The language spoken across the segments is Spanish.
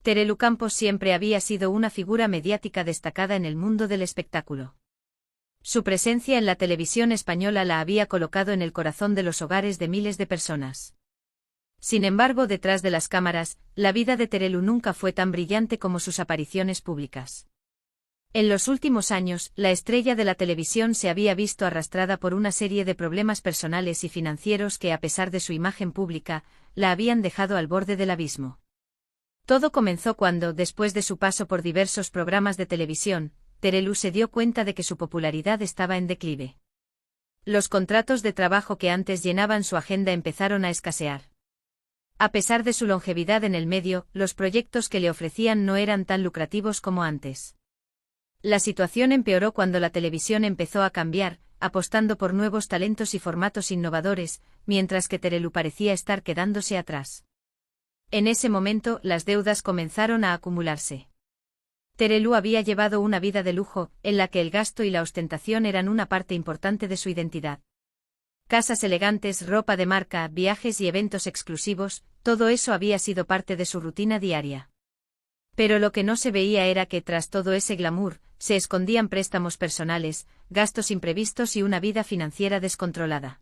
Terelu Campos siempre había sido una figura mediática destacada en el mundo del espectáculo. Su presencia en la televisión española la había colocado en el corazón de los hogares de miles de personas. Sin embargo, detrás de las cámaras, la vida de Terelu nunca fue tan brillante como sus apariciones públicas. En los últimos años, la estrella de la televisión se había visto arrastrada por una serie de problemas personales y financieros que, a pesar de su imagen pública, la habían dejado al borde del abismo. Todo comenzó cuando, después de su paso por diversos programas de televisión, Terelu se dio cuenta de que su popularidad estaba en declive. Los contratos de trabajo que antes llenaban su agenda empezaron a escasear. A pesar de su longevidad en el medio, los proyectos que le ofrecían no eran tan lucrativos como antes. La situación empeoró cuando la televisión empezó a cambiar, apostando por nuevos talentos y formatos innovadores, mientras que Terelu parecía estar quedándose atrás. En ese momento, las deudas comenzaron a acumularse. Terelu había llevado una vida de lujo, en la que el gasto y la ostentación eran una parte importante de su identidad. Casas elegantes, ropa de marca, viajes y eventos exclusivos, todo eso había sido parte de su rutina diaria. Pero lo que no se veía era que tras todo ese glamour, se escondían préstamos personales, gastos imprevistos y una vida financiera descontrolada.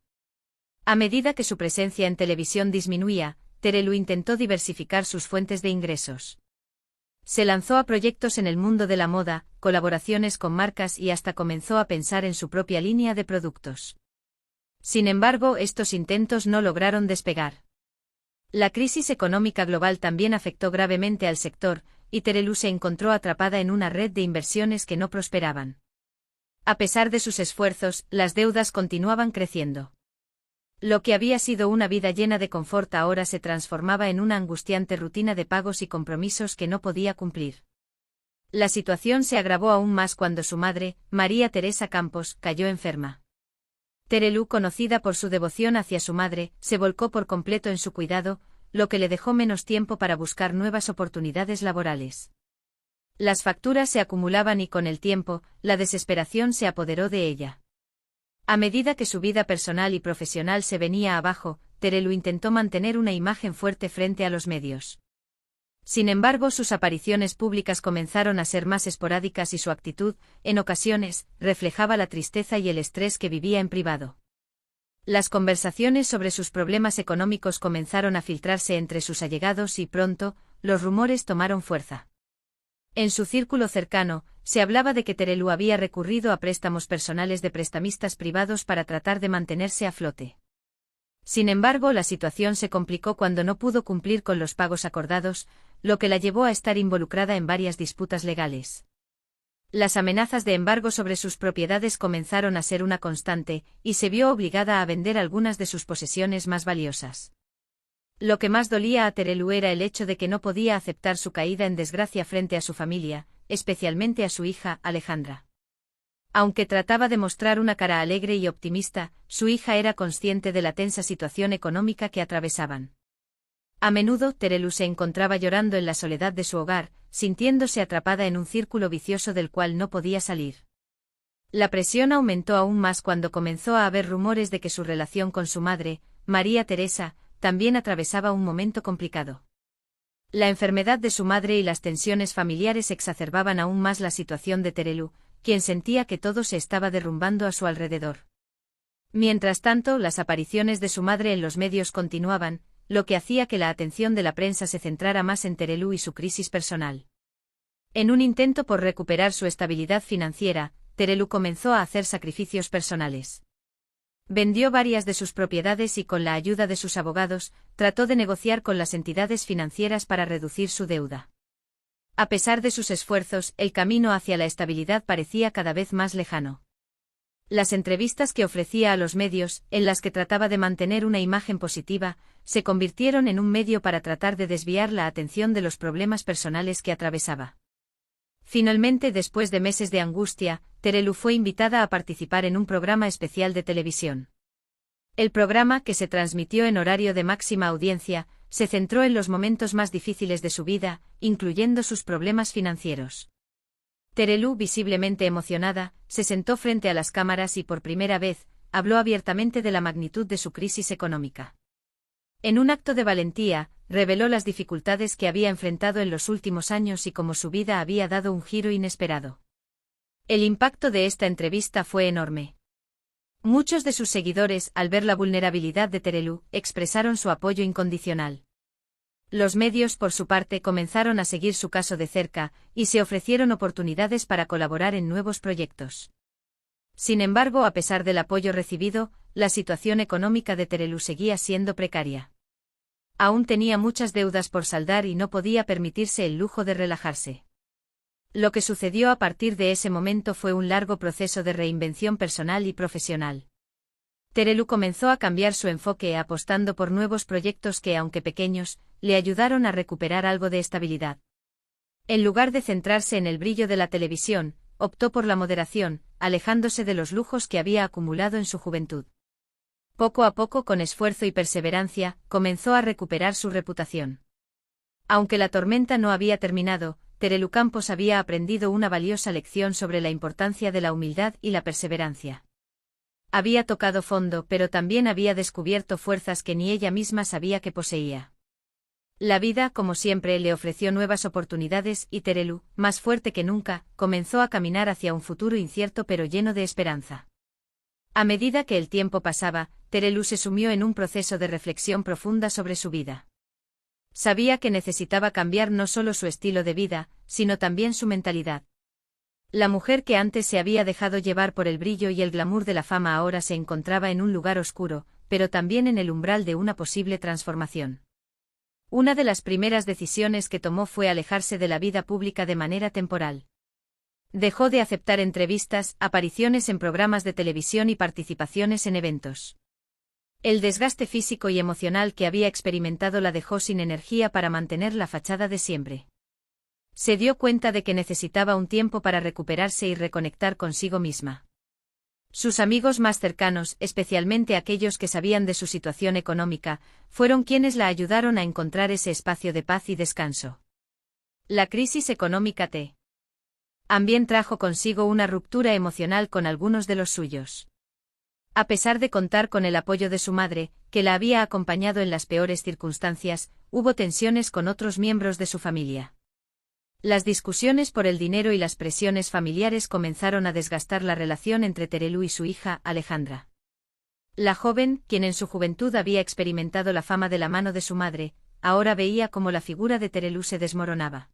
A medida que su presencia en televisión disminuía, Terelu intentó diversificar sus fuentes de ingresos. Se lanzó a proyectos en el mundo de la moda, colaboraciones con marcas y hasta comenzó a pensar en su propia línea de productos. Sin embargo, estos intentos no lograron despegar. La crisis económica global también afectó gravemente al sector, y Terelu se encontró atrapada en una red de inversiones que no prosperaban. A pesar de sus esfuerzos, las deudas continuaban creciendo. Lo que había sido una vida llena de confort ahora se transformaba en una angustiante rutina de pagos y compromisos que no podía cumplir. La situación se agravó aún más cuando su madre, María Teresa Campos, cayó enferma. Terelu, conocida por su devoción hacia su madre, se volcó por completo en su cuidado, lo que le dejó menos tiempo para buscar nuevas oportunidades laborales. Las facturas se acumulaban y con el tiempo, la desesperación se apoderó de ella. A medida que su vida personal y profesional se venía abajo, Terelu intentó mantener una imagen fuerte frente a los medios. Sin embargo, sus apariciones públicas comenzaron a ser más esporádicas y su actitud, en ocasiones, reflejaba la tristeza y el estrés que vivía en privado. Las conversaciones sobre sus problemas económicos comenzaron a filtrarse entre sus allegados y pronto, los rumores tomaron fuerza. En su círculo cercano, se hablaba de que Terelu había recurrido a préstamos personales de prestamistas privados para tratar de mantenerse a flote. Sin embargo, la situación se complicó cuando no pudo cumplir con los pagos acordados, lo que la llevó a estar involucrada en varias disputas legales. Las amenazas de embargo sobre sus propiedades comenzaron a ser una constante, y se vio obligada a vender algunas de sus posesiones más valiosas. Lo que más dolía a Terelu era el hecho de que no podía aceptar su caída en desgracia frente a su familia, especialmente a su hija, Alejandra. Aunque trataba de mostrar una cara alegre y optimista, su hija era consciente de la tensa situación económica que atravesaban. A menudo, Terelu se encontraba llorando en la soledad de su hogar, sintiéndose atrapada en un círculo vicioso del cual no podía salir. La presión aumentó aún más cuando comenzó a haber rumores de que su relación con su madre, María Teresa, también atravesaba un momento complicado. La enfermedad de su madre y las tensiones familiares exacerbaban aún más la situación de Terelu, quien sentía que todo se estaba derrumbando a su alrededor. Mientras tanto, las apariciones de su madre en los medios continuaban, lo que hacía que la atención de la prensa se centrara más en Terelu y su crisis personal. En un intento por recuperar su estabilidad financiera, Terelu comenzó a hacer sacrificios personales. Vendió varias de sus propiedades y con la ayuda de sus abogados, trató de negociar con las entidades financieras para reducir su deuda. A pesar de sus esfuerzos, el camino hacia la estabilidad parecía cada vez más lejano. Las entrevistas que ofrecía a los medios, en las que trataba de mantener una imagen positiva, se convirtieron en un medio para tratar de desviar la atención de los problemas personales que atravesaba. Finalmente, después de meses de angustia, Terelu fue invitada a participar en un programa especial de televisión. El programa, que se transmitió en horario de máxima audiencia, se centró en los momentos más difíciles de su vida, incluyendo sus problemas financieros. Terelu, visiblemente emocionada, se sentó frente a las cámaras y por primera vez, habló abiertamente de la magnitud de su crisis económica. En un acto de valentía, reveló las dificultades que había enfrentado en los últimos años y cómo su vida había dado un giro inesperado. El impacto de esta entrevista fue enorme. Muchos de sus seguidores, al ver la vulnerabilidad de Terelu, expresaron su apoyo incondicional. Los medios, por su parte, comenzaron a seguir su caso de cerca, y se ofrecieron oportunidades para colaborar en nuevos proyectos. Sin embargo, a pesar del apoyo recibido, la situación económica de Terelu seguía siendo precaria. Aún tenía muchas deudas por saldar y no podía permitirse el lujo de relajarse. Lo que sucedió a partir de ese momento fue un largo proceso de reinvención personal y profesional. Terelu comenzó a cambiar su enfoque apostando por nuevos proyectos que, aunque pequeños, le ayudaron a recuperar algo de estabilidad. En lugar de centrarse en el brillo de la televisión, optó por la moderación, alejándose de los lujos que había acumulado en su juventud. Poco a poco, con esfuerzo y perseverancia, comenzó a recuperar su reputación. Aunque la tormenta no había terminado, Terelu Campos había aprendido una valiosa lección sobre la importancia de la humildad y la perseverancia. Había tocado fondo, pero también había descubierto fuerzas que ni ella misma sabía que poseía. La vida, como siempre, le ofreció nuevas oportunidades y Terelu, más fuerte que nunca, comenzó a caminar hacia un futuro incierto pero lleno de esperanza. A medida que el tiempo pasaba, Terelu se sumió en un proceso de reflexión profunda sobre su vida. Sabía que necesitaba cambiar no solo su estilo de vida, sino también su mentalidad. La mujer que antes se había dejado llevar por el brillo y el glamour de la fama ahora se encontraba en un lugar oscuro, pero también en el umbral de una posible transformación. Una de las primeras decisiones que tomó fue alejarse de la vida pública de manera temporal. Dejó de aceptar entrevistas, apariciones en programas de televisión y participaciones en eventos. El desgaste físico y emocional que había experimentado la dejó sin energía para mantener la fachada de siempre. Se dio cuenta de que necesitaba un tiempo para recuperarse y reconectar consigo misma. Sus amigos más cercanos, especialmente aquellos que sabían de su situación económica, fueron quienes la ayudaron a encontrar ese espacio de paz y descanso. La crisis económica también trajo consigo una ruptura emocional con algunos de los suyos. A pesar de contar con el apoyo de su madre, que la había acompañado en las peores circunstancias, hubo tensiones con otros miembros de su familia. Las discusiones por el dinero y las presiones familiares comenzaron a desgastar la relación entre Terelu y su hija, Alejandra. La joven, quien en su juventud había experimentado la fama de la mano de su madre, ahora veía cómo la figura de Terelu se desmoronaba.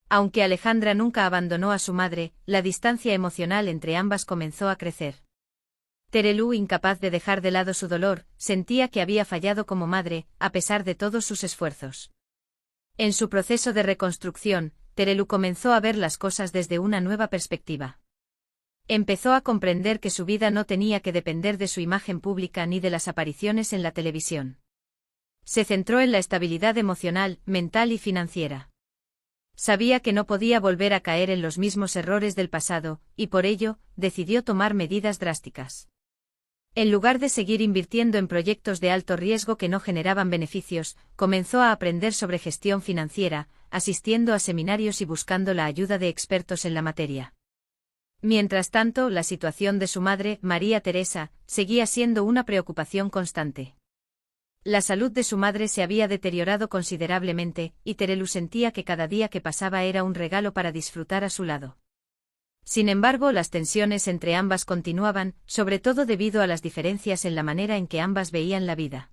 Aunque Alejandra nunca abandonó a su madre, la distancia emocional entre ambas comenzó a crecer. Terelu, incapaz de dejar de lado su dolor, sentía que había fallado como madre, a pesar de todos sus esfuerzos. En su proceso de reconstrucción, Terelu comenzó a ver las cosas desde una nueva perspectiva. Empezó a comprender que su vida no tenía que depender de su imagen pública ni de las apariciones en la televisión. Se centró en la estabilidad emocional, mental y financiera. Sabía que no podía volver a caer en los mismos errores del pasado, y por ello, decidió tomar medidas drásticas. En lugar de seguir invirtiendo en proyectos de alto riesgo que no generaban beneficios, comenzó a aprender sobre gestión financiera, asistiendo a seminarios y buscando la ayuda de expertos en la materia. Mientras tanto, la situación de su madre, María Teresa, seguía siendo una preocupación constante. La salud de su madre se había deteriorado considerablemente, y Terelu sentía que cada día que pasaba era un regalo para disfrutar a su lado. Sin embargo, las tensiones entre ambas continuaban, sobre todo debido a las diferencias en la manera en que ambas veían la vida.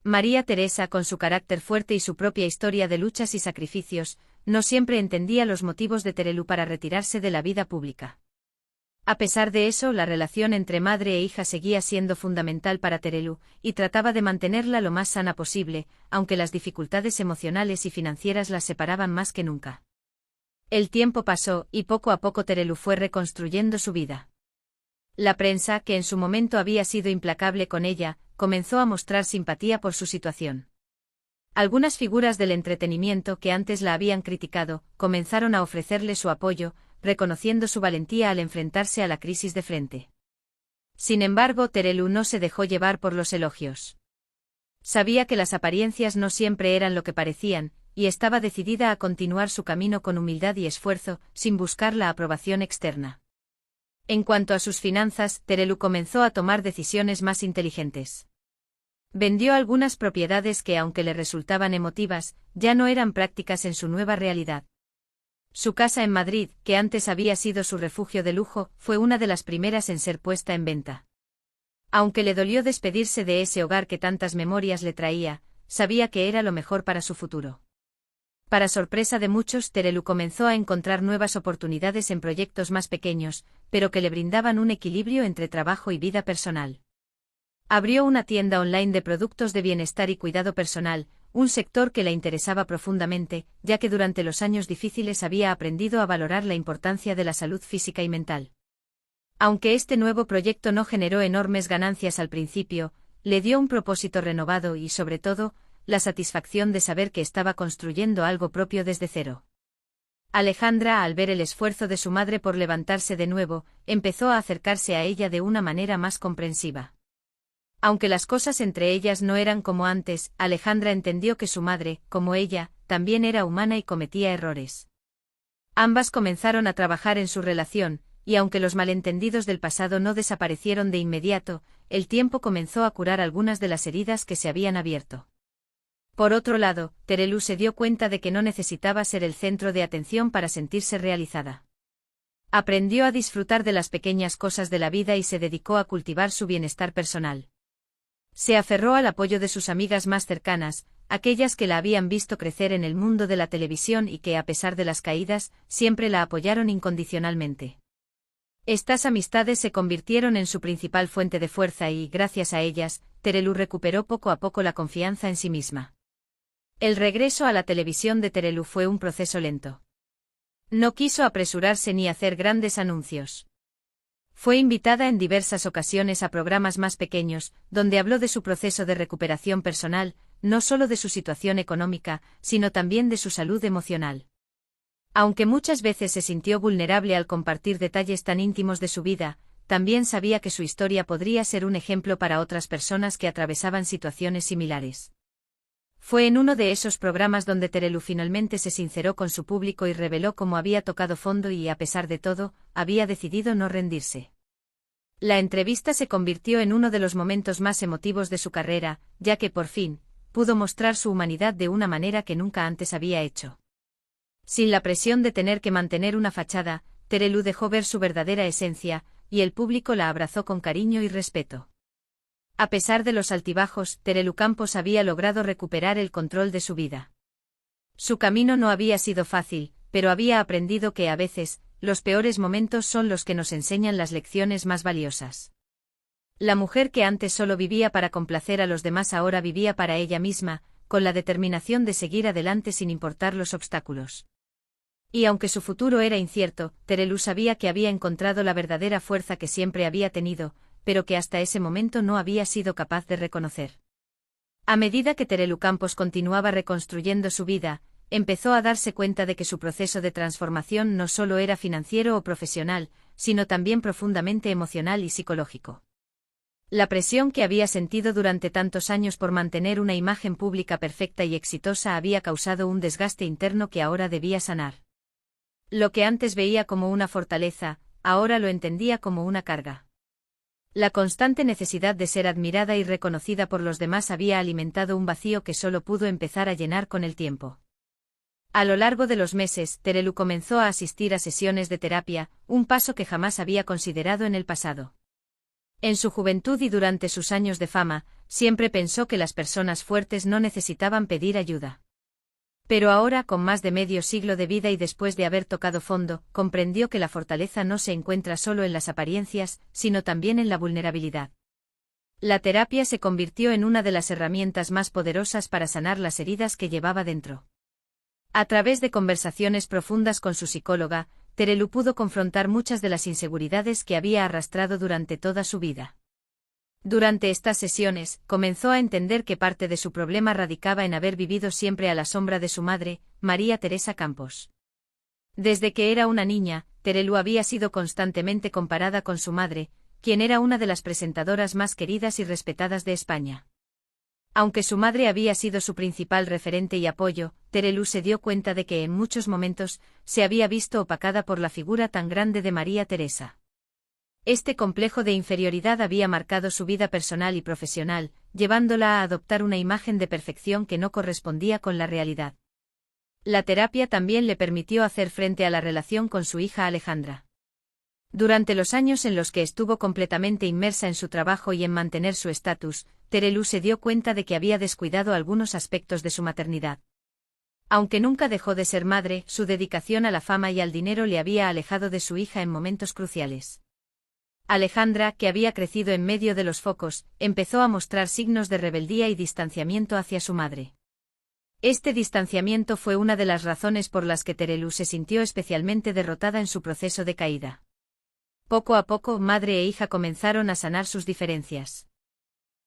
María Teresa, con su carácter fuerte y su propia historia de luchas y sacrificios, no siempre entendía los motivos de Terelu para retirarse de la vida pública. A pesar de eso, la relación entre madre e hija seguía siendo fundamental para Terelu, y trataba de mantenerla lo más sana posible, aunque las dificultades emocionales y financieras las separaban más que nunca. El tiempo pasó, y poco a poco Terelu fue reconstruyendo su vida. La prensa, que en su momento había sido implacable con ella, comenzó a mostrar simpatía por su situación. Algunas figuras del entretenimiento que antes la habían criticado, comenzaron a ofrecerle su apoyo, reconociendo su valentía al enfrentarse a la crisis de frente. Sin embargo, Terelu no se dejó llevar por los elogios. Sabía que las apariencias no siempre eran lo que parecían, y estaba decidida a continuar su camino con humildad y esfuerzo, sin buscar la aprobación externa. En cuanto a sus finanzas, Terelu comenzó a tomar decisiones más inteligentes. Vendió algunas propiedades que, aunque le resultaban emotivas, ya no eran prácticas en su nueva realidad. Su casa en Madrid, que antes había sido su refugio de lujo, fue una de las primeras en ser puesta en venta. Aunque le dolió despedirse de ese hogar que tantas memorias le traía, sabía que era lo mejor para su futuro. Para sorpresa de muchos, Terelu comenzó a encontrar nuevas oportunidades en proyectos más pequeños, pero que le brindaban un equilibrio entre trabajo y vida personal. Abrió una tienda online de productos de bienestar y cuidado personal, un sector que la interesaba profundamente, ya que durante los años difíciles había aprendido a valorar la importancia de la salud física y mental. Aunque este nuevo proyecto no generó enormes ganancias al principio, le dio un propósito renovado y, sobre todo, la satisfacción de saber que estaba construyendo algo propio desde cero. Alejandra, al ver el esfuerzo de su madre por levantarse de nuevo, empezó a acercarse a ella de una manera más comprensiva. Aunque las cosas entre ellas no eran como antes, Alejandra entendió que su madre, como ella, también era humana y cometía errores. Ambas comenzaron a trabajar en su relación, y aunque los malentendidos del pasado no desaparecieron de inmediato, el tiempo comenzó a curar algunas de las heridas que se habían abierto. Por otro lado, Terelu se dio cuenta de que no necesitaba ser el centro de atención para sentirse realizada. Aprendió a disfrutar de las pequeñas cosas de la vida y se dedicó a cultivar su bienestar personal. Se aferró al apoyo de sus amigas más cercanas, aquellas que la habían visto crecer en el mundo de la televisión y que, a pesar de las caídas, siempre la apoyaron incondicionalmente. Estas amistades se convirtieron en su principal fuente de fuerza y, gracias a ellas, Terelu recuperó poco a poco la confianza en sí misma. El regreso a la televisión de Terelu fue un proceso lento. No quiso apresurarse ni hacer grandes anuncios. Fue invitada en diversas ocasiones a programas más pequeños, donde habló de su proceso de recuperación personal, no solo de su situación económica, sino también de su salud emocional. Aunque muchas veces se sintió vulnerable al compartir detalles tan íntimos de su vida, también sabía que su historia podría ser un ejemplo para otras personas que atravesaban situaciones similares. Fue en uno de esos programas donde Terelu finalmente se sinceró con su público y reveló cómo había tocado fondo y, a pesar de todo, había decidido no rendirse. La entrevista se convirtió en uno de los momentos más emotivos de su carrera, ya que, por fin, pudo mostrar su humanidad de una manera que nunca antes había hecho. Sin la presión de tener que mantener una fachada, Terelu dejó ver su verdadera esencia, y el público la abrazó con cariño y respeto. A pesar de los altibajos, Terelu Campos había logrado recuperar el control de su vida. Su camino no había sido fácil, pero había aprendido que a veces, los peores momentos son los que nos enseñan las lecciones más valiosas. La mujer que antes solo vivía para complacer a los demás ahora vivía para ella misma, con la determinación de seguir adelante sin importar los obstáculos. Y aunque su futuro era incierto, Terelu sabía que había encontrado la verdadera fuerza que siempre había tenido, pero que hasta ese momento no había sido capaz de reconocer. A medida que Terelu Campos continuaba reconstruyendo su vida, empezó a darse cuenta de que su proceso de transformación no solo era financiero o profesional, sino también profundamente emocional y psicológico. La presión que había sentido durante tantos años por mantener una imagen pública perfecta y exitosa había causado un desgaste interno que ahora debía sanar. Lo que antes veía como una fortaleza, ahora lo entendía como una carga. La constante necesidad de ser admirada y reconocida por los demás había alimentado un vacío que solo pudo empezar a llenar con el tiempo. A lo largo de los meses, Terelu comenzó a asistir a sesiones de terapia, un paso que jamás había considerado en el pasado. En su juventud y durante sus años de fama, siempre pensó que las personas fuertes no necesitaban pedir ayuda. Pero ahora, con más de medio siglo de vida y después de haber tocado fondo, comprendió que la fortaleza no se encuentra solo en las apariencias, sino también en la vulnerabilidad. La terapia se convirtió en una de las herramientas más poderosas para sanar las heridas que llevaba dentro. A través de conversaciones profundas con su psicóloga, Terelu pudo confrontar muchas de las inseguridades que había arrastrado durante toda su vida. Durante estas sesiones, comenzó a entender que parte de su problema radicaba en haber vivido siempre a la sombra de su madre, María Teresa Campos. Desde que era una niña, Terelu había sido constantemente comparada con su madre, quien era una de las presentadoras más queridas y respetadas de España. Aunque su madre había sido su principal referente y apoyo, Terelu se dio cuenta de que en muchos momentos se había visto opacada por la figura tan grande de María Teresa. Este complejo de inferioridad había marcado su vida personal y profesional, llevándola a adoptar una imagen de perfección que no correspondía con la realidad. La terapia también le permitió hacer frente a la relación con su hija Alejandra. Durante los años en los que estuvo completamente inmersa en su trabajo y en mantener su estatus, Terelu se dio cuenta de que había descuidado algunos aspectos de su maternidad. Aunque nunca dejó de ser madre, su dedicación a la fama y al dinero le había alejado de su hija en momentos cruciales. Alejandra, que había crecido en medio de los focos, empezó a mostrar signos de rebeldía y distanciamiento hacia su madre. Este distanciamiento fue una de las razones por las que Terelu se sintió especialmente derrotada en su proceso de caída. Poco a poco, madre e hija comenzaron a sanar sus diferencias.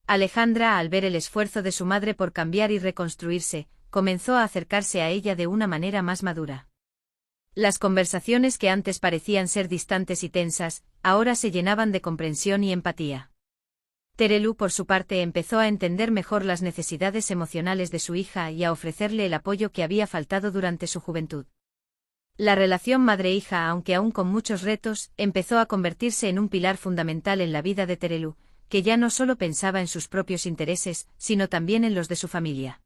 Alejandra, al ver el esfuerzo de su madre por cambiar y reconstruirse, comenzó a acercarse a ella de una manera más madura. Las conversaciones que antes parecían ser distantes y tensas, ahora se llenaban de comprensión y empatía. Terelu, por su parte, empezó a entender mejor las necesidades emocionales de su hija y a ofrecerle el apoyo que había faltado durante su juventud. La relación madre-hija, aunque aún con muchos retos, empezó a convertirse en un pilar fundamental en la vida de Terelu, que ya no solo pensaba en sus propios intereses, sino también en los de su familia.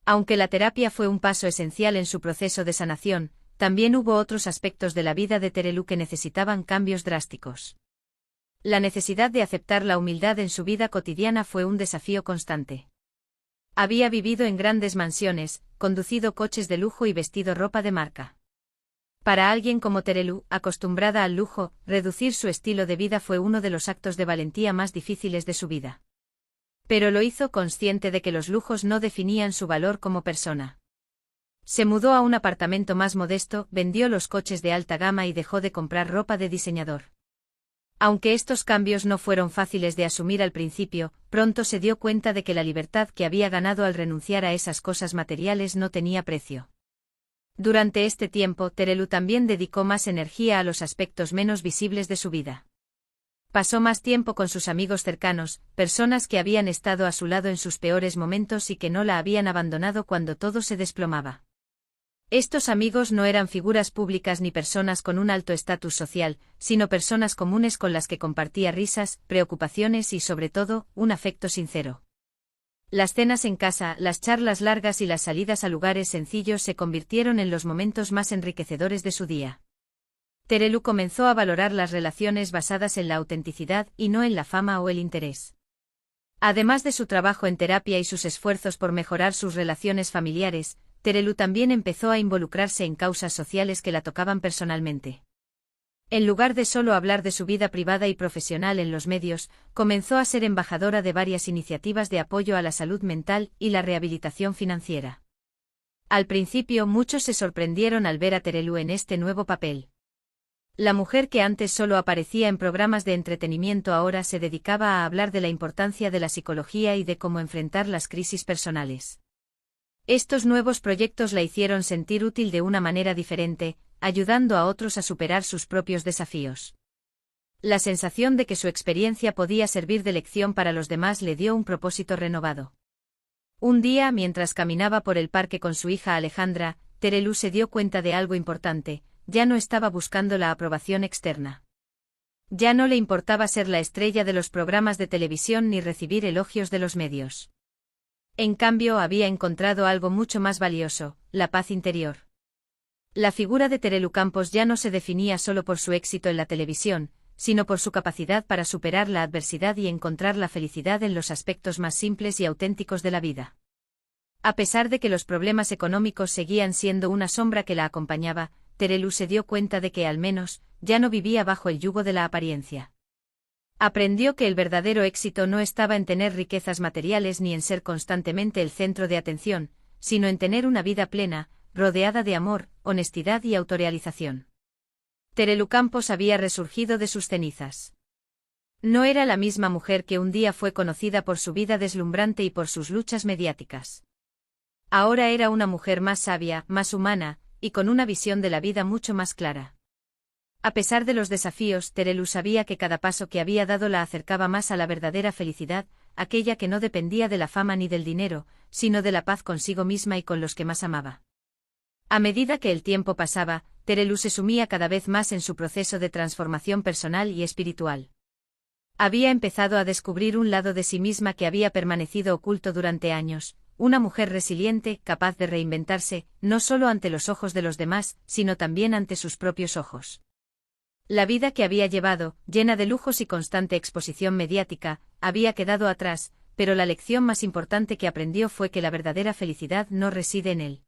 Aunque la terapia fue un paso esencial en su proceso de sanación, también hubo otros aspectos de la vida de Terelu que necesitaban cambios drásticos. La necesidad de aceptar la humildad en su vida cotidiana fue un desafío constante. Había vivido en grandes mansiones, conducido coches de lujo y vestido ropa de marca. Para alguien como Terelu, acostumbrada al lujo, reducir su estilo de vida fue uno de los actos de valentía más difíciles de su vida. Pero lo hizo consciente de que los lujos no definían su valor como persona. Se mudó a un apartamento más modesto, vendió los coches de alta gama y dejó de comprar ropa de diseñador. Aunque estos cambios no fueron fáciles de asumir al principio, pronto se dio cuenta de que la libertad que había ganado al renunciar a esas cosas materiales no tenía precio. Durante este tiempo, Terelu también dedicó más energía a los aspectos menos visibles de su vida. Pasó más tiempo con sus amigos cercanos, personas que habían estado a su lado en sus peores momentos y que no la habían abandonado cuando todo se desplomaba. Estos amigos no eran figuras públicas ni personas con un alto estatus social, sino personas comunes con las que compartía risas, preocupaciones y, sobre todo, un afecto sincero. Las cenas en casa, las charlas largas y las salidas a lugares sencillos se convirtieron en los momentos más enriquecedores de su día. Terelu comenzó a valorar las relaciones basadas en la autenticidad y no en la fama o el interés. Además de su trabajo en terapia y sus esfuerzos por mejorar sus relaciones familiares, Terelu también empezó a involucrarse en causas sociales que la tocaban personalmente. En lugar de solo hablar de su vida privada y profesional en los medios, comenzó a ser embajadora de varias iniciativas de apoyo a la salud mental y la rehabilitación financiera. Al principio muchos se sorprendieron al ver a Terelu en este nuevo papel. La mujer que antes solo aparecía en programas de entretenimiento ahora se dedicaba a hablar de la importancia de la psicología y de cómo enfrentar las crisis personales. Estos nuevos proyectos la hicieron sentir útil de una manera diferente, ayudando a otros a superar sus propios desafíos. La sensación de que su experiencia podía servir de lección para los demás le dio un propósito renovado. Un día, mientras caminaba por el parque con su hija Alejandra, Terelu se dio cuenta de algo importante: ya no estaba buscando la aprobación externa. Ya no le importaba ser la estrella de los programas de televisión ni recibir elogios de los medios. En cambio, había encontrado algo mucho más valioso: la paz interior. La figura de Terelu Campos ya no se definía solo por su éxito en la televisión, sino por su capacidad para superar la adversidad y encontrar la felicidad en los aspectos más simples y auténticos de la vida. A pesar de que los problemas económicos seguían siendo una sombra que la acompañaba, Terelu se dio cuenta de que, al menos, ya no vivía bajo el yugo de la apariencia. Aprendió que el verdadero éxito no estaba en tener riquezas materiales ni en ser constantemente el centro de atención, sino en tener una vida plena, rodeada de amor, honestidad y autorrealización. Terelu Campos había resurgido de sus cenizas. No era la misma mujer que un día fue conocida por su vida deslumbrante y por sus luchas mediáticas. Ahora era una mujer más sabia, más humana, y con una visión de la vida mucho más clara. A pesar de los desafíos, Terelu sabía que cada paso que había dado la acercaba más a la verdadera felicidad, aquella que no dependía de la fama ni del dinero, sino de la paz consigo misma y con los que más amaba. A medida que el tiempo pasaba, Terelu se sumía cada vez más en su proceso de transformación personal y espiritual. Había empezado a descubrir un lado de sí misma que había permanecido oculto durante años, una mujer resiliente, capaz de reinventarse, no solo ante los ojos de los demás, sino también ante sus propios ojos. La vida que había llevado, llena de lujos y constante exposición mediática, había quedado atrás, pero la lección más importante que aprendió fue que la verdadera felicidad no reside en él.